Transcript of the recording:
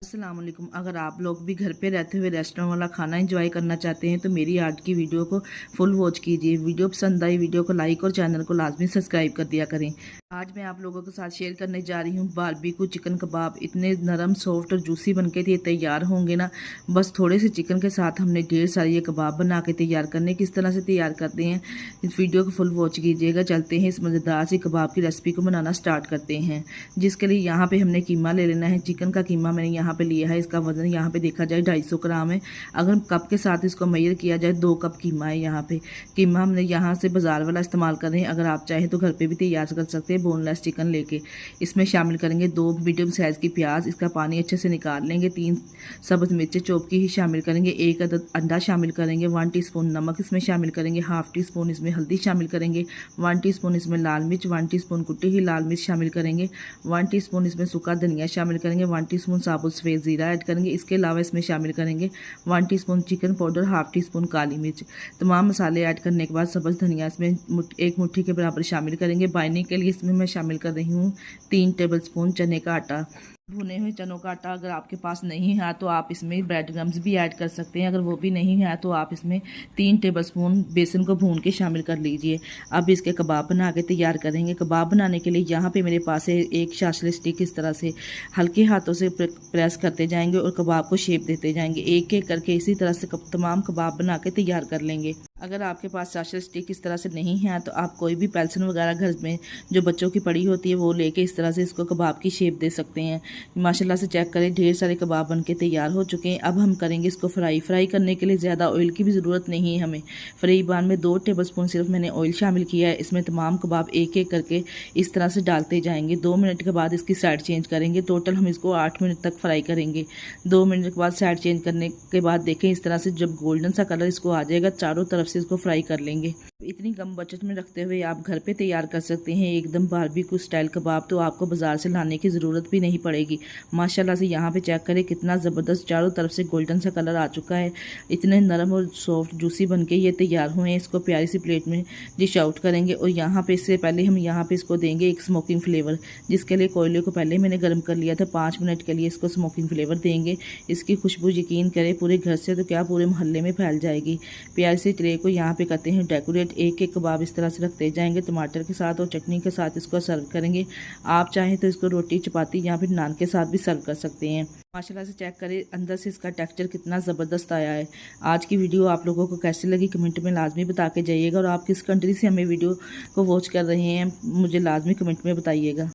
अस्सलाम वालेकुम। अगर आप लोग भी घर पे रहते हुए रेस्टोरेंट वाला खाना एंजॉय करना चाहते हैं तो मेरी आज की वीडियो को फुल वॉच कीजिए। वीडियो पसंद आई वीडियो को लाइक और चैनल को लाजमी सब्सक्राइब कर दिया करें। आज मैं आप लोगों के साथ शेयर करने जा रही हूँ बारबेक्यू चिकन कबाब। इतने नरम सॉफ्ट और जूसी बनके ये तैयार होंगे ना, बस थोड़े से चिकन के साथ हमने ढेर सारे ये कबाब बना के तैयार करने। किस तरह से तैयार करते हैं इस वीडियो को फुल वॉच कीजिएगा। चलते हैं इस मज़ेदार सी कबाब की रेसिपी को बनाना स्टार्ट करते हैं। जिसके लिए यहाँ पे हमने कीमा ले लेना है। चिकन का कीमा मैंने यहाँ पे लिया है। इसका वजन यहाँ पे देखा जाए 250 ग्राम है। अगर कप के साथ इसको मेजर किया जाए 2 कप कीमा है। यहाँ पे कीमा हमने यहाँ से बाजार वाला इस्तेमाल कर रहे हैं। अगर आप चाहें तो घर पे भी तैयार कर सकते हैं बोनलेस चिकन लेके। इसमें शामिल करेंगे 2 मीडियम साइज़ की प्याज, इसका पानी अच्छे से निकाल लेंगे। 3 सब्ज़ मिर्चें चॉप की ही शामिल करेंगे। 1 अदद अंडा शामिल करेंगे। 1 टीस्पून नमक इसमें शामिल करेंगे। हाफ टी स्पून इसमें हल्दी शामिल करेंगे। 1 टीस्पून इसमें लाल मिर्च, 1 टीस्पून कुटी हुई लाल मिर्च शामिल करेंगे। 1 टीस्पून इसमें सूखा धनिया शामिल करेंगे। 1 टीस्पून साबुत सफ़ेद ज़ीरा ऐड करेंगे। इसके अलावा इसमें शामिल करेंगे 1 teaspoon chicken powder, half teaspoon काली मिर्च। तमाम मसाले ऐड करने के बाद सब्ज़ धनिया इसमें 1 मुट्ठी के बराबर शामिल करेंगे। बाइंडिंग के लिए इसमें मैं शामिल कर रही हूँ 3 टेबलस्पून चने का आटा। भुने हुए चनों का आटा अगर आपके पास नहीं है तो आप इसमें ब्रेड क्रम्स भी ऐड कर सकते हैं। अगर वो भी नहीं है तो आप इसमें 3 टेबलस्पून बेसन को भून के शामिल कर लीजिए। अब इसके कबाब बना के तैयार करेंगे। कबाब बनाने के लिए यहाँ पे मेरे पास है एक शाशले स्टिक। इस तरह से हल्के हाथों से प्रेस करते जाएंगे और कबाब को शेप देते जाएंगे। एक एक करके इसी तरह से तमाम कबाब बना के तैयार कर लेंगे। अगर आपके पास शाशले स्टिक इस तरह से नहीं है तो आप कोई भी पेंसिल वगैरह घर में जो बच्चों की पड़ी होती है वो लेके इस तरह से इसको कबाब की शेप दे सकते हैं। माशाल्लाह से चेक करें ढेर सारे कबाब बनके तैयार हो चुके हैं। अब हम करेंगे इसको फ्राई करने के लिए ज़्यादा ऑयल की भी ज़रूरत नहीं है हमें। फ्राई पैन में 2 टेबलस्पून सिर्फ मैंने ऑयल शामिल किया है। इसमें तमाम कबाब एक एक करके इस तरह से डालते जाएंगे। 2 मिनट के बाद इसकी साइड चेंज करेंगे। टोटल हम इसको 8 मिनट तक फ्राई करेंगे। 2 मिनट के बाद साइड चेंज करने के बाद देखें इस तरह से जब गोल्डन सा कलर इसको आ जाएगा चारों तरफ से इसको फ्राई कर लेंगे। इतनी कम बजट में रखते हुए आप घर पे तैयार कर सकते हैं एकदम बारबेक्यू स्टाइल कबाब। तो आपको बाजार से लाने की ज़रूरत भी नहीं पड़ेगी। माशाल्लाह से यहाँ पे चेक करें कितना ज़बरदस्त चारों तरफ से गोल्डन सा कलर आ चुका है। इतने नरम और सॉफ्ट जूसी बनके ये तैयार हुए हैं। इसको प्यारी सी प्लेट में डिश आउट करेंगे और यहाँ पे इससे पहले हम यहाँ पे इसको देंगे एक स्मोकिंग फ्लेवर। जिसके लिए कोयले को पहले मैंने गर्म कर लिया था। 5 मिनट के लिए इसको स्मोकिंग फ्लेवर देंगे। इसकी खुशबू यकीन करें पूरे घर से तो क्या पूरे मोहल्ले में फैल जाएगी। प्यारी सी ट्रे को यहाँ पे करते हैं डेकोरेट। एक एक कबाब इस तरह से रखते जाएंगे। टमाटर के साथ और चटनी के साथ इसको सर्व करेंगे। आप चाहें तो इसको रोटी चपाती या फिर नान के साथ भी सर्व कर सकते हैं। माशाल्लाह से चेक करें अंदर से इसका टेक्सचर कितना ज़बरदस्त आया है। आज की वीडियो आप लोगों को कैसी लगी कमेंट में लाजमी बता के जाइएगा। और आप किस कंट्री से हमें वीडियो को वॉच कर रहे हैं मुझे लाजमी कमेंट में बताइएगा।